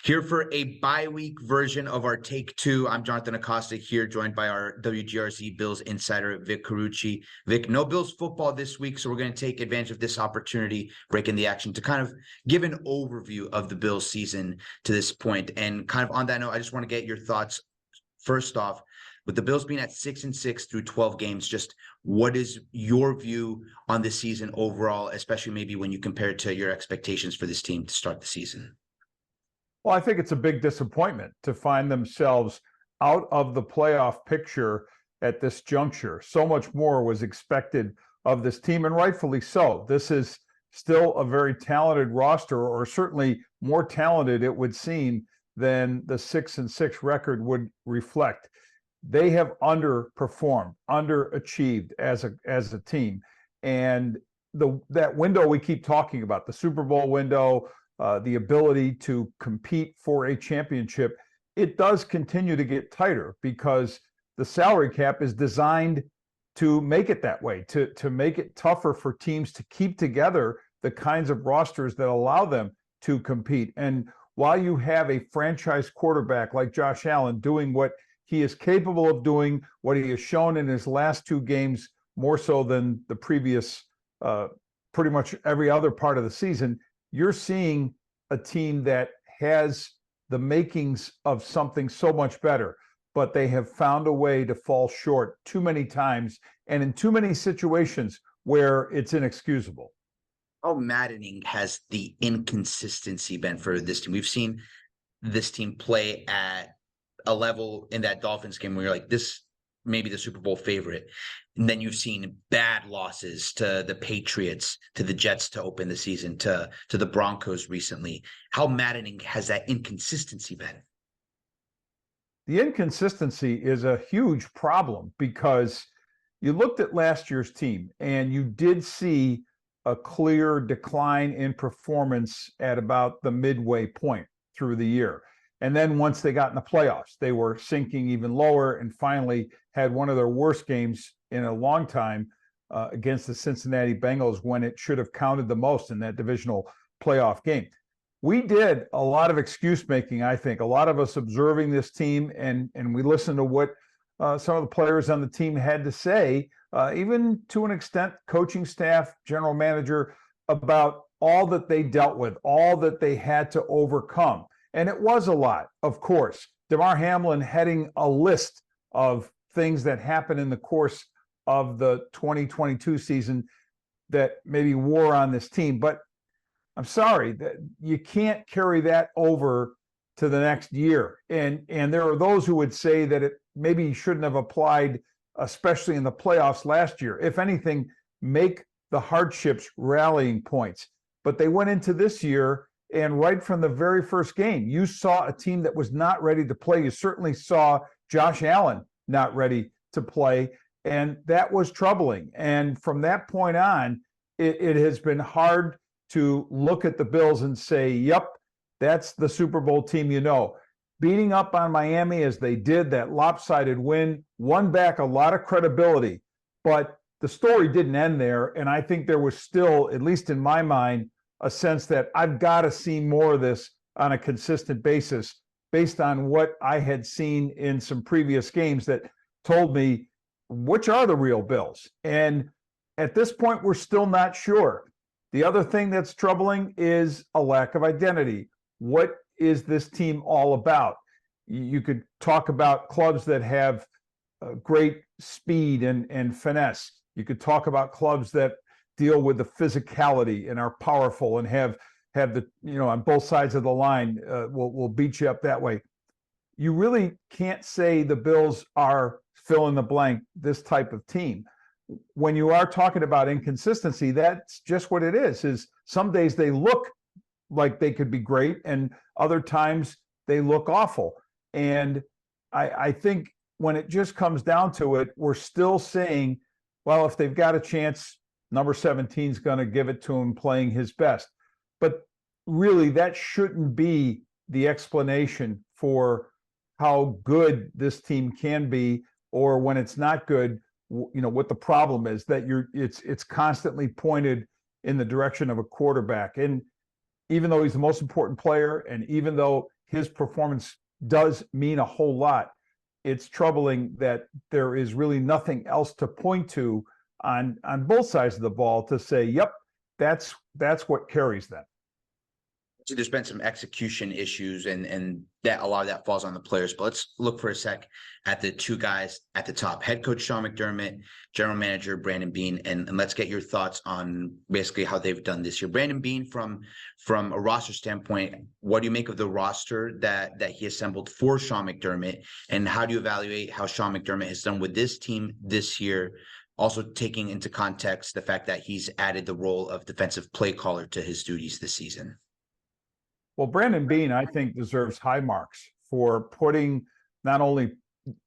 Here for a bye-week version of our Take Two. I'm Jonathan Acosta here, joined by our WGRZ Bills insider, Vic Carucci. Vic, no Bills football this week, so we're going to take advantage of this opportunity, breaking the action, to kind of give an overview of the Bills season to this point. And kind of on that note, I just want to get your thoughts. First off, with the Bills being at 6-6 through 12 games, just what is your view on this season overall, especially maybe when you compare it to your expectations for this team to start the season? Well, I think it's a big disappointment to find themselves out of the playoff picture at this juncture. So much more was expected of this team, and rightfully so. This is still a very talented roster, or certainly more talented, it would seem, than the 6-6 record would reflect. They have underperformed, underachieved as a team. And that window we keep talking about, the Super Bowl window, the ability to compete for a championship, it does continue to get tighter because the salary cap is designed to make it that way, to make it tougher for teams to keep together the kinds of rosters that allow them to compete. And while you have a franchise quarterback like Josh Allen doing what he is capable of doing, what he has shown in his last two games, more so than the previous, pretty much every other part of the season, you're seeing a team that has the makings of something so much better, but they have found a way to fall short too many times and in too many situations where it's inexcusable. How maddening has the inconsistency been for this team? We've seen this team play at a level in that Dolphins game where you're like, this may be the Super Bowl favorite. And then you've seen bad losses to the Patriots, to the Jets to open the season, to the Broncos recently. How maddening has that inconsistency been? The inconsistency is a huge problem because you looked at last year's team and you did see a clear decline in performance at about the midway point through the year. And then once they got in the playoffs, they were sinking even lower and finally had one of their worst games in a long time against the Cincinnati Bengals when it should have counted the most in that divisional playoff game. We did a lot of excuse making, I think, a lot of us observing this team, and we listened to what some of the players on the team had to say, even to an extent, coaching staff, general manager, about all that they dealt with, all that they had to overcome. And it was a lot, of course. Damar Hamlin heading a list of things that happened in the course of the 2022 season that maybe wore on this team. But I'm sorry, that you can't carry that over to the next year. And there are those who would say that it maybe shouldn't have applied, especially in the playoffs last year. If anything, make the hardships rallying points. But they went into this year, and right from the very first game, you saw a team that was not ready to play. You certainly saw Josh Allen not ready to play, and that was troubling. And from that point on, it has been hard to look at the Bills and say, yep, that's the Super Bowl team you know. Beating up on Miami as they did, that lopsided win, won back a lot of credibility. But the story didn't end there, and I think there was still, at least in my mind, a sense that I've got to see more of this on a consistent basis based on what I had seen in some previous games that told me which are the real Bills. And at this point, we're still not sure. The other thing that's troubling is a lack of identity. What is this team all about? You could talk about clubs that have great speed and finesse. You could talk about clubs that deal with the physicality and are powerful and have the, on both sides of the line, will beat you up that way. You really can't say the Bills are fill in the blank, this type of team. When you are talking about inconsistency, that's just what it is some days they look like they could be great and other times they look awful. And I think when it just comes down to it, we're still saying, well, if they've got a chance, number 17 is going to give it to him playing his best. But really, that shouldn't be the explanation for how good this team can be, or when it's not good, what the problem is, that it's constantly pointed in the direction of a quarterback. And even though he's the most important player, and even though his performance does mean a whole lot, it's troubling that there is really nothing else to point to on both sides of the ball to say, yep, that's what carries them. So there's been some execution issues, and that a lot of that falls on the players. But let's look for a sec at the two guys at the top: head coach Sean McDermott, general manager Brandon Beane, and let's get your thoughts on basically how they've done this year. Brandon Beane, from a roster standpoint, what do you make of the roster that he assembled for Sean McDermott, and how do you evaluate how Sean McDermott has done with this team this year? Also taking into context the fact that he's added the role of defensive play caller to his duties this season. Well, Brandon Beane, I think, deserves high marks for putting not only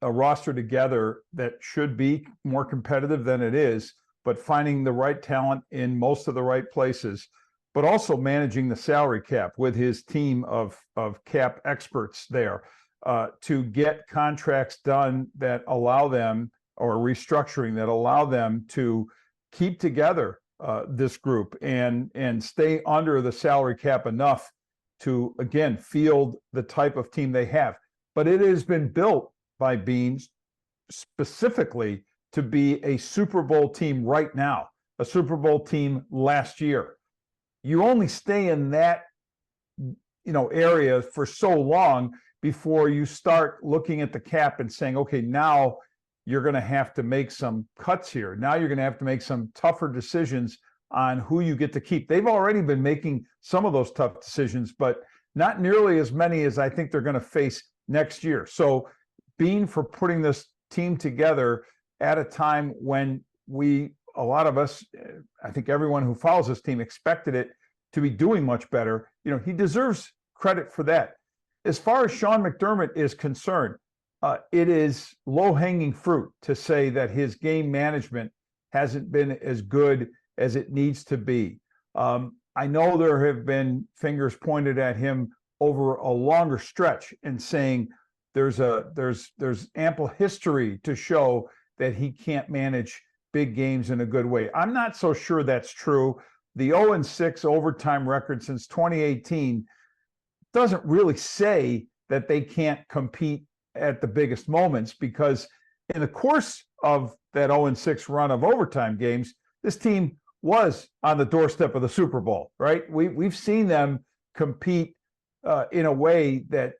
a roster together that should be more competitive than it is, but finding the right talent in most of the right places, but also managing the salary cap with his team of cap experts there to get contracts done that allow them, or restructuring that allow them to keep together this group and stay under the salary cap enough to, again, field the type of team they have. But it has been built by Beane specifically to be a Super Bowl team right now, a Super Bowl team last year. You only stay in that, area for so long before you start looking at the cap and saying, okay, now you're going to have to make some cuts here. Now you're going to have to make some tougher decisions on who you get to keep. They've already been making some of those tough decisions, but not nearly as many as I think they're going to face next year. So Beane, for putting this team together at a time when a lot of us, I think everyone who follows this team, expected it to be doing much better. He deserves credit for that. As far as Sean McDermott is concerned, it is low-hanging fruit to say that his game management hasn't been as good as it needs to be. I know there have been fingers pointed at him over a longer stretch and saying there's ample history to show that he can't manage big games in a good way. I'm not so sure that's true. The 0-6 overtime record since 2018 doesn't really say that they can't compete at the biggest moments, because in the course of that 0-6 run of overtime games, this team was on the doorstep of the Super Bowl, right? We've seen them compete in a way that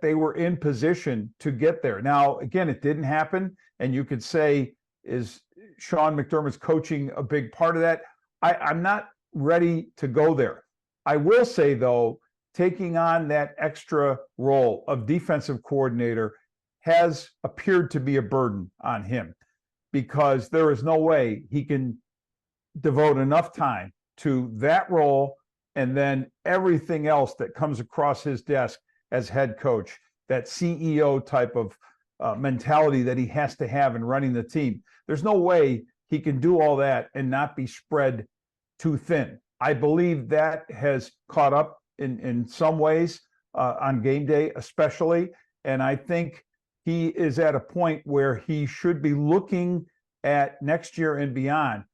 they were in position to get there. Now, again, it didn't happen, and you could say, is Sean McDermott's coaching a big part of that? I'm not ready to go there. I will say, though, taking on that extra role of defensive coordinator has appeared to be a burden on him, because there is no way he can devote enough time to that role and then everything else that comes across his desk as head coach, that CEO type of mentality that he has to have in running the team. There's no way he can do all that and not be spread too thin. I believe that has caught up in some ways on game day especially, and I think he is at a point where he should be looking at next year and beyond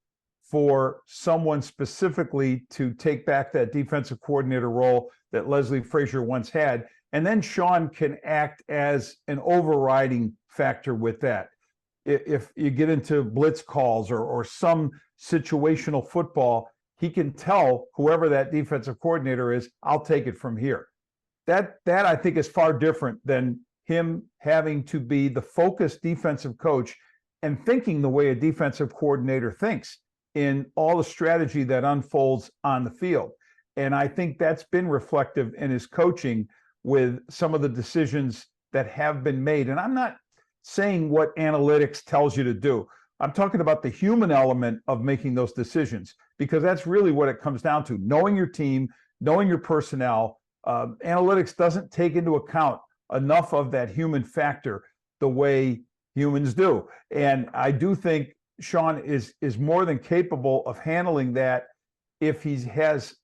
for someone specifically to take back that defensive coordinator role that Leslie Frazier once had. And then Sean can act as an overriding factor with that. If you get into blitz calls or some situational football, he can tell whoever that defensive coordinator is, I'll take it from here. That I think is far different than him having to be the focused defensive coach and thinking the way a defensive coordinator thinks in all the strategy that unfolds on the field. And I think that's been reflective in his coaching with some of the decisions that have been made. And I'm not saying what analytics tells you to do. I'm talking about the human element of making those decisions, because that's really what it comes down to. Knowing your team, knowing your personnel. Analytics doesn't take into account enough of that human factor the way humans do. And I do think Sean is more than capable of handling that if he has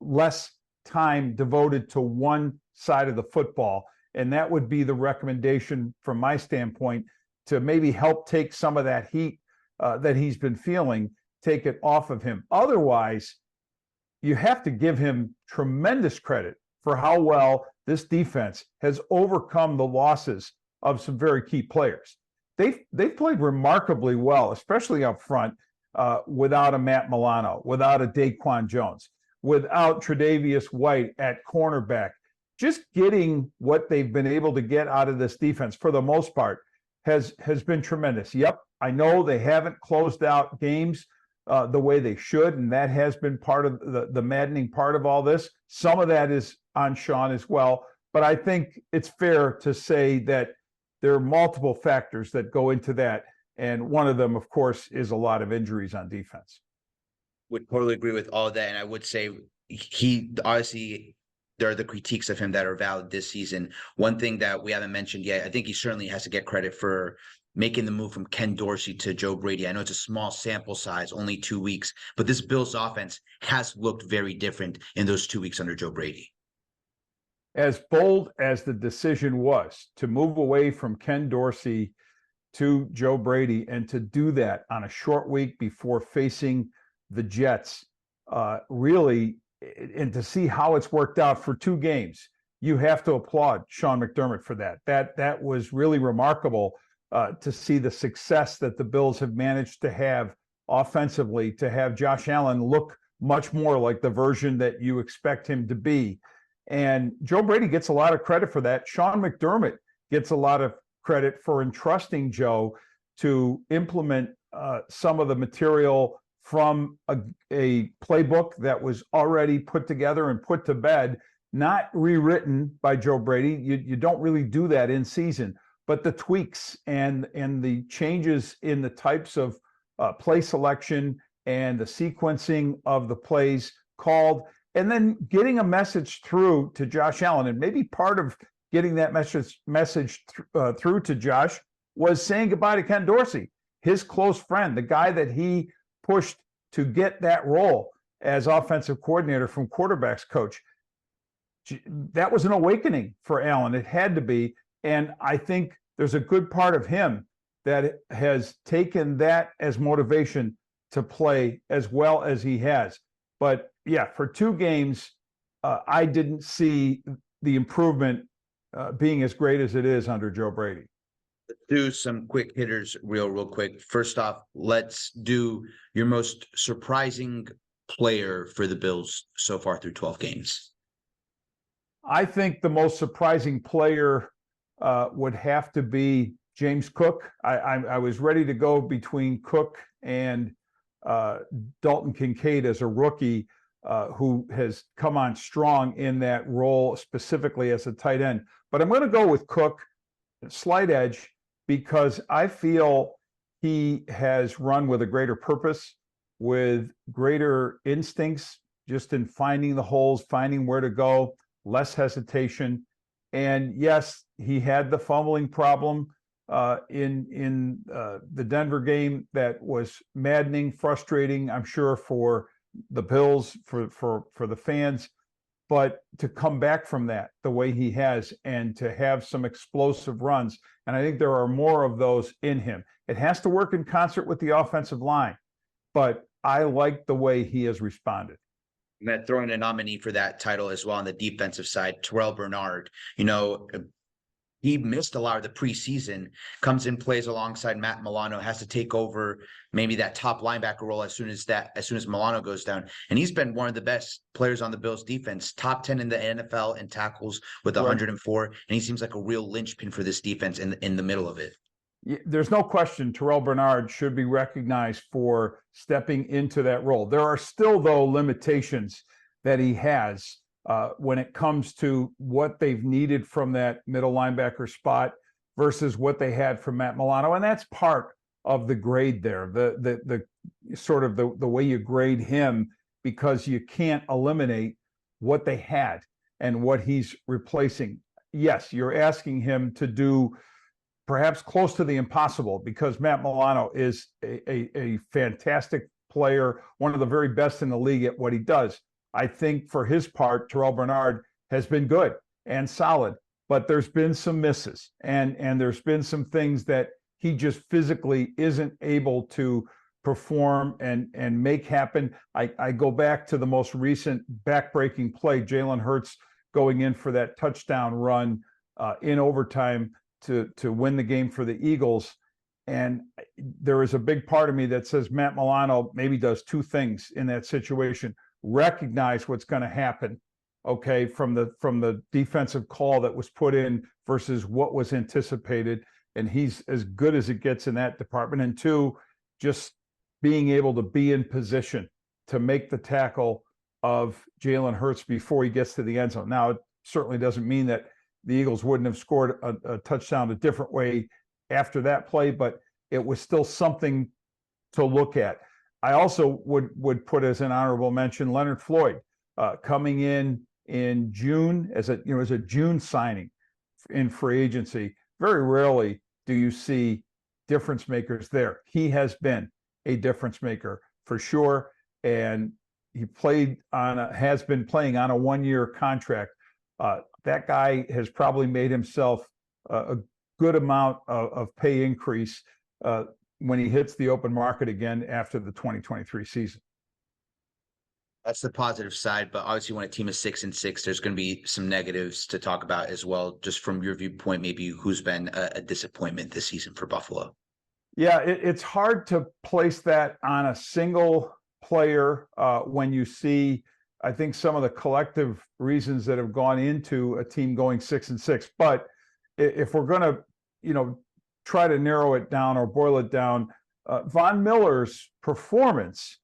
less time devoted to one side of the football. And that would be the recommendation from my standpoint, to maybe help take some of that heat that he's been feeling, take it off of him. Otherwise, you have to give him tremendous credit for how well this defense has overcome the losses of some very key players. They've played remarkably well, especially up front, without a Matt Milano, without a Daquan Jones, without Tre'Davious White at cornerback. Just getting what they've been able to get out of this defense for the most part has been tremendous. Yep, I know they haven't closed out games the way they should, and that has been part of the maddening part of all this. Some of that is on Sean as well, but I think it's fair to say that there are multiple factors that go into that, and one of them, of course, is a lot of injuries on defense. Would totally agree with all of that, and I would say he obviously, there are the critiques of him that are valid this season. One thing that we haven't mentioned yet, I think he certainly has to get credit for making the move from Ken Dorsey to Joe Brady. I know it's a small sample size, only 2 weeks, but this Bills offense has looked very different in those 2 weeks under Joe Brady. As bold as the decision was to move away from Ken Dorsey to Joe Brady, and to do that on a short week before facing the Jets, really, and to see how it's worked out for 2 games, you have to applaud Sean McDermott for that. That was really remarkable to see the success that the Bills have managed to have offensively, to have Josh Allen look much more like the version that you expect him to be. And Joe Brady gets a lot of credit for that. Sean McDermott gets a lot of credit for entrusting Joe to implement some of the material from a playbook that was already put together and put to bed, not rewritten by Joe Brady. You don't really do that in season, but the tweaks and the changes in the types of play selection and the sequencing of the plays called, and then getting a message through to Josh Allen. And maybe part of getting that message through to Josh was saying goodbye to Ken Dorsey, his close friend, the guy that he pushed to get that role as offensive coordinator from quarterbacks coach. That was an awakening for Allen. It had to be. And I think there's a good part of him that has taken that as motivation to play as well as he has. But yeah, for 2 games, I didn't see the improvement being as great as it is under Joe Brady. Let's do some quick hitters real quick. First off, let's do your most surprising player for the Bills so far through 12 games. I think the most surprising player would have to be James Cook. I was ready to go between Cook and Dalton Kincaid as a rookie who has come on strong in that role, specifically as a tight end. But I'm going to go with Cook, slight edge, because I feel he has run with a greater purpose, with greater instincts, just in finding the holes, finding where to go, less hesitation. And yes, he had the fumbling problem in the Denver game that was maddening, frustrating, I'm sure, for the Bills, for the fans. But to come back from that the way he has, and to have some explosive runs, and I think there are more of those in him. It has to work in concert with the offensive line, but I like the way he has responded. I'm going to throw in a nominee for that title as well on the defensive side, Terrell Bernard. He missed a lot of the preseason, comes in, plays alongside Matt Milano, has to take over maybe that top linebacker role as soon as Milano goes down. And he's been one of the best players on the Bills defense, top 10 in the NFL in tackles with 104. And he seems like a real linchpin for this defense in the middle of it. There's no question Terrell Bernard should be recognized for stepping into that role. There are still, though, limitations that he has when it comes to what they've needed from that middle linebacker spot versus what they had from Matt Milano. And that's part of the grade there, the sort of the way you grade him, because you can't eliminate what they had and what he's replacing. Yes, you're asking him to do perhaps close to the impossible, because Matt Milano is a fantastic player, one of the very best in the league at what he does. I think for his part, Terrell Bernard has been good and solid, but there's been some misses, and there's been some things that he just physically isn't able to perform and make happen. I go back to the most recent backbreaking play. Jalen Hurts going in for that touchdown run in overtime to win the game for the Eagles. And there is a big part of me that says Matt Milano maybe does two things in that situation: recognize what's going to happen, okay, from the defensive call that was put in versus what was anticipated, and he's as good as it gets in that department. And two, just being able to be in position to make the tackle of Jalen Hurts before he gets to the end zone. Now, it certainly doesn't mean that the Eagles wouldn't have scored a touchdown a different way after that play, but it was still something to look at. I also would put as an honorable mention Leonard Floyd coming in June as a June signing in free agency. Very rarely do you see difference makers there. He has been a difference maker for sure, and he has been playing on a 1-year contract. That guy has probably made himself a good amount of pay increase when he hits the open market again after the 2023 season. That's the positive side, but obviously when a team is 6-6, there's going to be some negatives to talk about as well. Just from your viewpoint, maybe who's been a disappointment this season for Buffalo? Yeah, it's hard to place that on a single player when you see, I think, some of the collective reasons that have gone into a team going 6-6. But if we're going to, try to narrow it down or boil it down, Von Miller's performance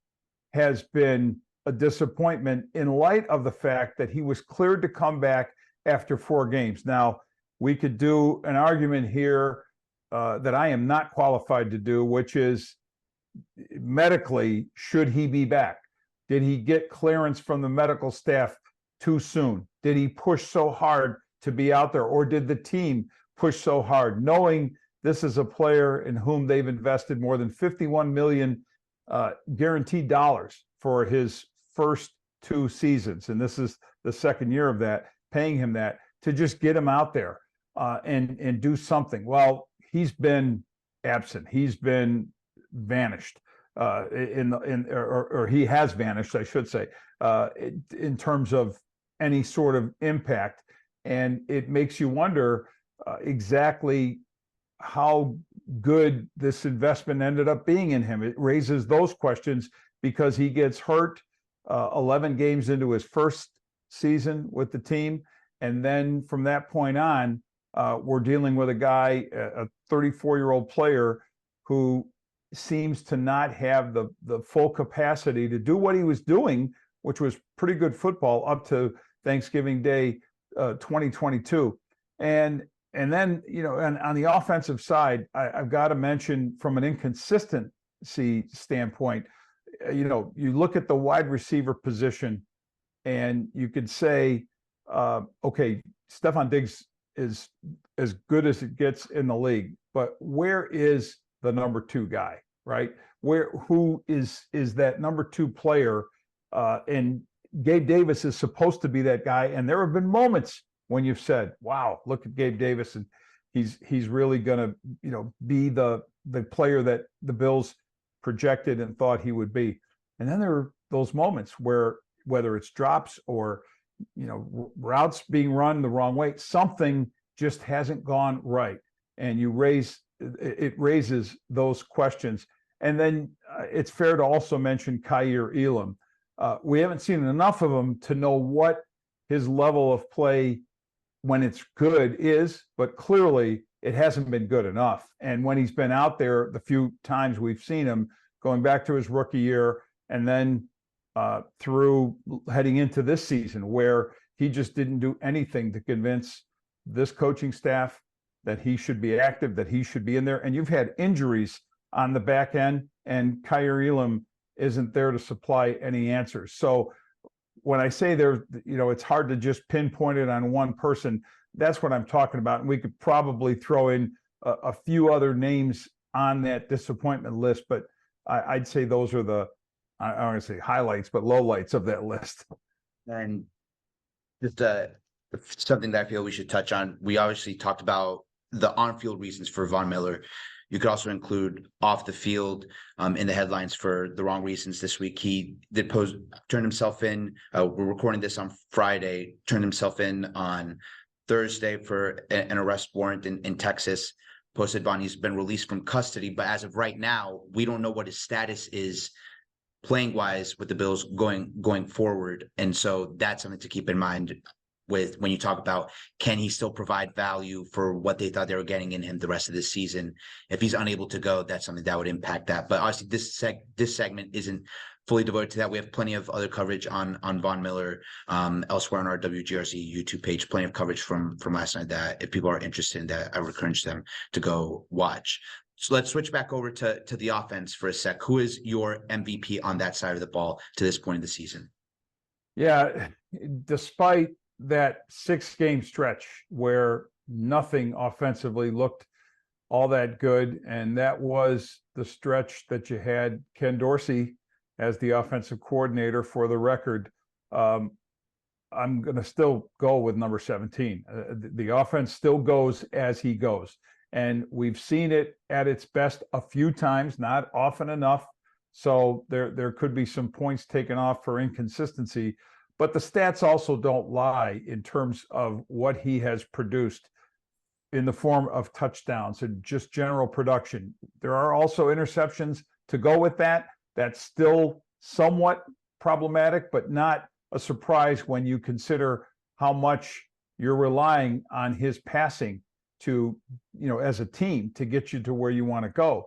has been a disappointment in light of the fact that he was cleared to come back after 4 games. Now, we could do an argument here that I am not qualified to do, which is medically, should he be back? Did he get clearance from the medical staff too soon? Did he push so hard to be out there, or did the team push so hard, knowing this is a player in whom they've invested more than $51 million guaranteed dollars for his first 2 seasons, and this is the second year of that, paying him that, to just get him out there and do something? Well, he's been absent. He's been vanished or he has vanished, I should say, in terms of any sort of impact. And it makes you wonder exactly how good this investment ended up being in him. It raises those questions because he gets hurt 11 games into his first season with the team. And then from that point on, we're dealing with a guy, a 34-year-old player who seems to not have the full capacity to do what he was doing, which was pretty good football up to Thanksgiving Day 2022. And then, and on the offensive side, I've got to mention, from an inconsistency standpoint, you look at the wide receiver position and you could say, okay, Stephon Diggs is as good as it gets in the league, but where is the number 2 guy, right? Who is that number 2 player? And Gabe Davis is supposed to be that guy. And there have been moments when you've said, wow, look at Gabe Davis, and he's really going to, be the player that the Bills projected and thought he would be. And then there are those moments where, whether it's drops or, routes being run the wrong way, something just hasn't gone right. And it raises those questions. And then it's fair to also mention Kaiir Elam. We haven't seen enough of him to know what his level of play when it's good is, but clearly it hasn't been good enough. And when he's been out there, the few times we've seen him, going back to his rookie year and then through heading into this season, where he just didn't do anything to convince this coaching staff that he should be active, that he should be in there. And you've had injuries on the back end, and Kaiir Elam isn't there to supply any answers. So when I say it's hard to just pinpoint it on one person, that's what I'm talking about. And we could probably throw in a few other names on that disappointment list, but I'd say those are I don't want to say highlights, but lowlights of that list. And just something that I feel we should touch on. We obviously talked about the on-field reasons for Von Miller. You could also include off the field in the headlines for the wrong reasons this week. He turned himself in. We're recording this on Friday, turned himself in on Thursday for an arrest warrant in Texas. Posted bond. He's been released from custody, but as of right now, we don't know what his status is playing wise with the Bills going forward. And so that's something to keep in mind with when you talk about, can he still provide value for what they thought they were getting in him the rest of the season? If he's unable to go, that's something that would impact that. But obviously this segment isn't fully devoted to that. We have plenty of other coverage on Von Miller elsewhere on our WGRZ YouTube page, plenty of coverage from last night that if people are interested in that, I would encourage them to go watch. So let's switch back over to the offense for a sec. Who is your MVP on that side of the ball to this point in the season? Yeah, despite that 6-game stretch where nothing offensively looked all that good, and that was the stretch that you had Ken Dorsey as the offensive coordinator. For the record, I'm going to still go with number 17. The offense still goes as he goes, and we've seen it at its best a few times, not often enough. So there could be some points taken off for inconsistency. But the stats also don't lie in terms of what he has produced in the form of touchdowns and just general production. There are also interceptions to go with that. That's still somewhat problematic, but not a surprise when you consider how much you're relying on his passing to, as a team to get you to where you want to go.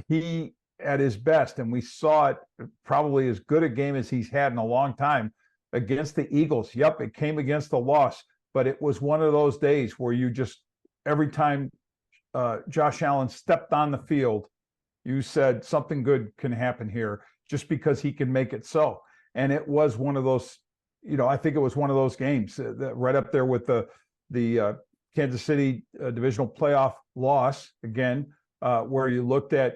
He, at his best, and we saw it, probably as good a game as he's had in a long time, against the Eagles. Yep, it came against a loss, but it was one of those days where you just, every time Josh Allen stepped on the field, you said something good can happen here just because he can make it so. And it was one of those, I think it was one of those games right up there with the Kansas City divisional playoff loss again, where you looked at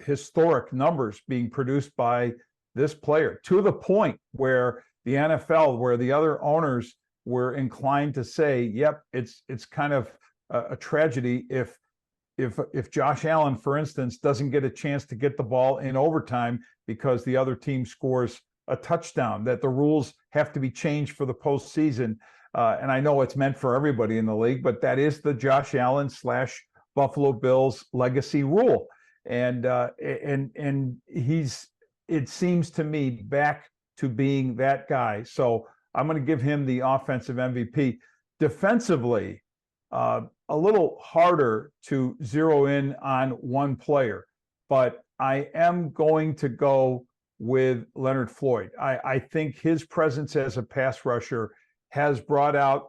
historic numbers being produced by this player, to the point where the NFL, where the other owners were inclined to say, yep, it's kind of a tragedy if Josh Allen, for instance, doesn't get a chance to get the ball in overtime because the other team scores a touchdown, that the rules have to be changed for the postseason. And I know it's meant for everybody in the league, but that is the Josh Allen / Buffalo Bills legacy rule. And he's, it seems to me, back to being that guy. So I'm going to give him the offensive MVP. Defensively, a little harder to zero in on one player, but I am going to go with Leonard Floyd. I think his presence as a pass rusher has brought out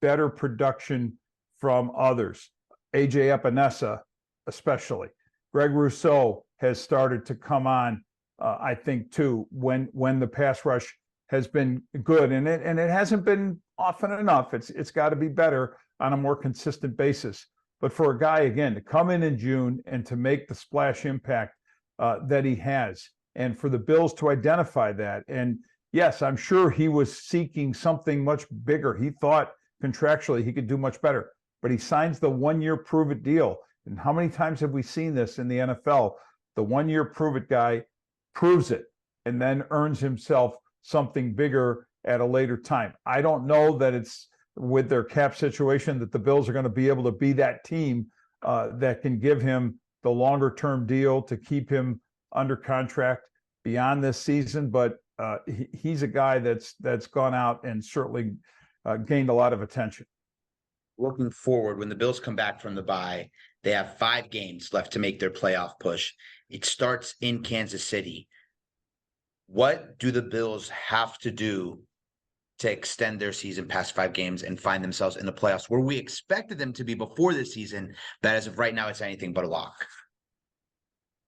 better production from others. AJ Epinesa, especially. Greg Rousseau has started to come on, I think, too, when the pass rush has been good, and it hasn't been often enough. It's got to be better on a more consistent basis. But for a guy, again, to come in June and to make the splash impact that he has, and for the Bills to identify that, and yes, I'm sure he was seeking something much bigger. He thought contractually he could do much better, but he signs the 1-year prove-it deal. And how many times have we seen this in the NFL? The 1-year prove-it guy proves it and then earns himself something bigger at a later time. I don't know that it's with their cap situation that the Bills are going to be able to be that team that can give him the longer-term deal to keep him under contract beyond this season. But he's a guy that's gone out and certainly gained a lot of attention. Looking forward, when the Bills come back from the bye, they have 5 games left to make their playoff push. It starts in Kansas City. What do the Bills have to do to extend their season past 5 games and find themselves in the playoffs, where we expected them to be before this season, but as of right now, it's anything but a lock?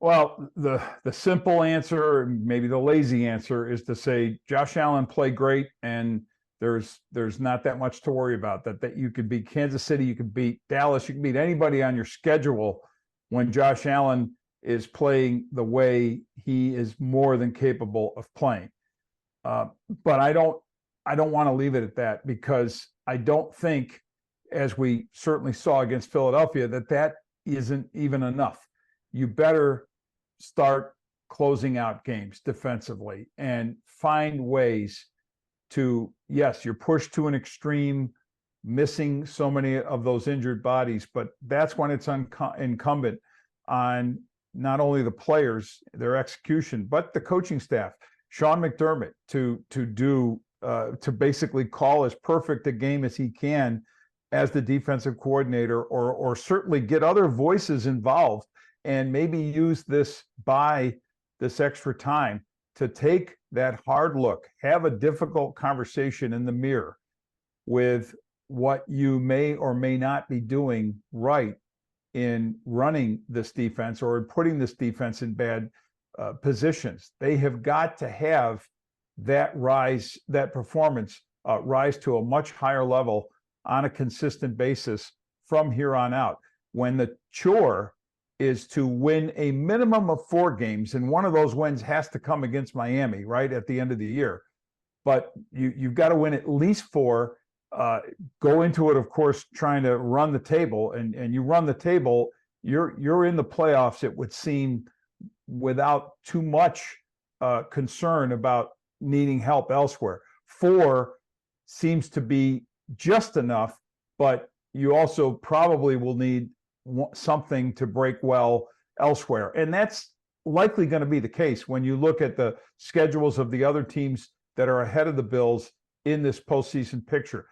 Well, the simple answer, maybe the lazy answer, is to say Josh Allen played great, and there's not that much to worry about. That you could beat Kansas City, you could beat Dallas, you can beat anybody on your schedule when Josh Allen is playing the way he is more than capable of playing. But I don't want to leave it at that, because I don't think, as we certainly saw against Philadelphia, that isn't even enough. You better start closing out games defensively and find ways to, yes, you're pushed to an extreme, missing so many of those injured bodies, but that's when it's incumbent on not only the players, their execution, but the coaching staff, Sean McDermott, to basically call as perfect a game as he can as the defensive coordinator, or certainly get other voices involved and maybe use this extra time to take that hard look, have a difficult conversation in the mirror with what you may or may not be doing right in running this defense or in putting this defense in bad positions. They have got to have that performance rise to a much higher level on a consistent basis from here on out. When the chore is to win a minimum of 4 games, and one of those wins has to come against Miami right at the end of the year. But you've got to win at least 4. Go into it, of course, trying to run the table, and you run the table, you're in the playoffs, it would seem, without too much concern about needing help elsewhere. 4 seems to be just enough, but you also probably will need something to break well elsewhere. And that's likely going to be the case when you look at the schedules of the other teams that are ahead of the Bills in this postseason picture.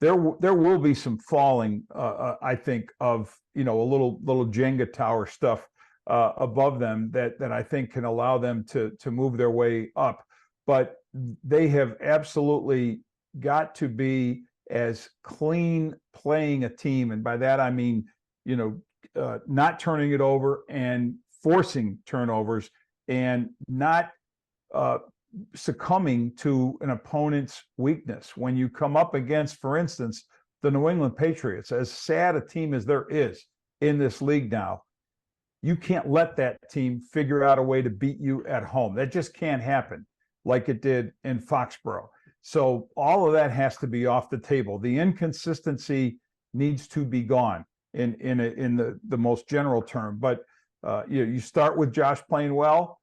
There will be some falling, I think, of a little Jenga tower stuff above them that I think can allow them to move their way up. But they have absolutely got to be as clean playing a team, and by that I mean not turning it over and forcing turnovers, and not succumbing to an opponent's weakness. When you come up against, for instance, the New England Patriots, as sad a team as there is in this league now, you can't let that team figure out a way to beat you at home. That just can't happen like it did in Foxborough. So all of that has to be off the table. The inconsistency needs to be gone in the most general term. But you start with Josh playing well,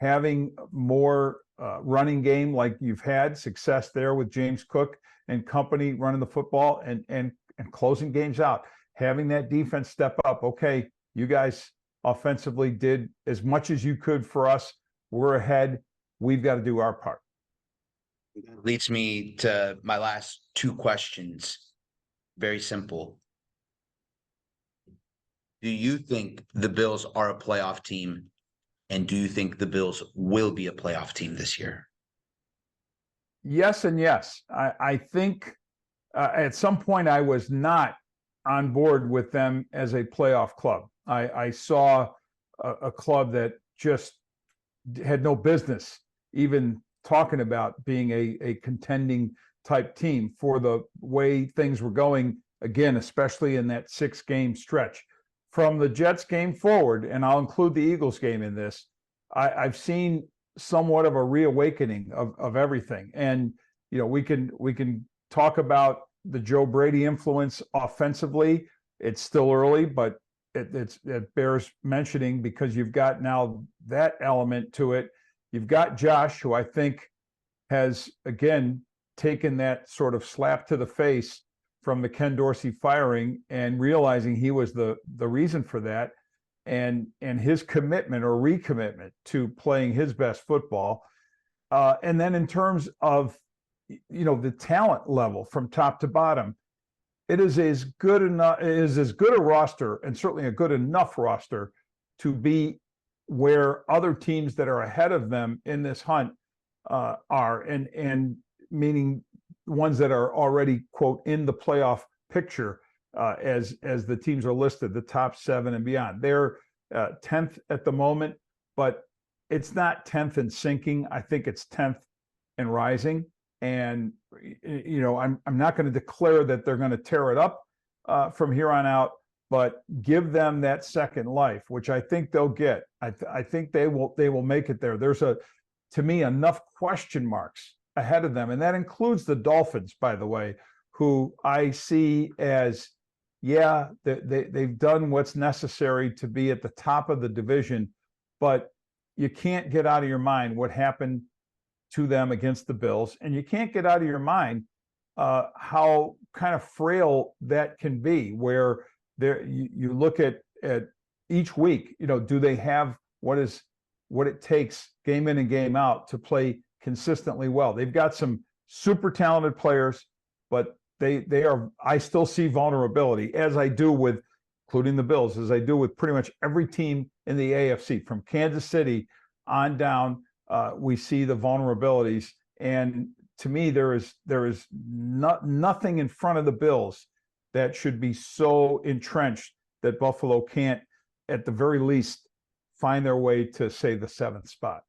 having more running game like you've had success there with James Cook and company running the football, and closing games out, having that defense step up. Okay, you guys offensively did as much as you could for us. We're ahead. We've got to do our part. Leads me to my last 2 questions. Very simple. Do you think the Bills are a playoff team? And do you think the Bills will be a playoff team this year? Yes and yes. I think at some point I was not on board with them as a playoff club. I saw a club that just had no business even talking about being a contending type team for the way things were going, again, especially in that 6-game stretch. From the Jets game forward, and I'll include the Eagles game in this, I've seen somewhat of a reawakening of everything. And we can talk about the Joe Brady influence offensively. It's still early, but it bears mentioning because you've got now that element to it. You've got Josh, who I think has again taken that sort of slap to the face from the Ken Dorsey firing and realizing he was the reason for that, and his commitment or recommitment to playing his best football. And then in terms of the talent level from top to bottom, it is as good a roster, and certainly a good enough roster, to be where other teams that are ahead of them in this hunt are, and meaning ones that are already, quote, in the playoff picture as the teams are listed, the top 7 and beyond. They're 10th at the moment, but it's not 10th and sinking. I think it's 10th and rising. And I'm not going to declare that they're going to tear it up from here on out, but give them that second life, which I think they'll get. I think they will make it there. There's to me, enough question marks ahead of them, and that includes the Dolphins, by the way, who I see as yeah, they've done what's necessary to be at the top of the division, but you can't get out of your mind what happened to them against the Bills, and you can't get out of your mind how kind of frail that can be, where you look at each week, do they have what it takes game in and game out to play consistently well? They've got some super talented players, but I still see vulnerability, as I do with, including the Bills, as I do with pretty much every team in the AFC from Kansas City on down. We see the vulnerabilities, and to me, there is nothing in front of the Bills that should be so entrenched that Buffalo can't, at the very least, find their way to, say, the 7th spot.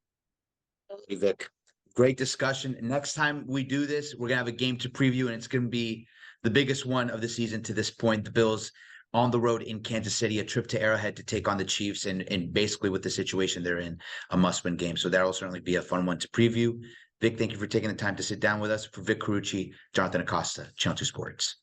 Vic, great discussion. Next time we do this, we're gonna have a game to preview, and it's gonna be the biggest one of the season to this point. The Bills on the road in Kansas City, a trip to Arrowhead to take on the Chiefs, and basically with the situation they're in, a must-win game. So that'll certainly be a fun one to preview. Vic, thank you for taking the time to sit down with us. For Vic Carucci, Jonathan Acosta, Channel 2 Sports.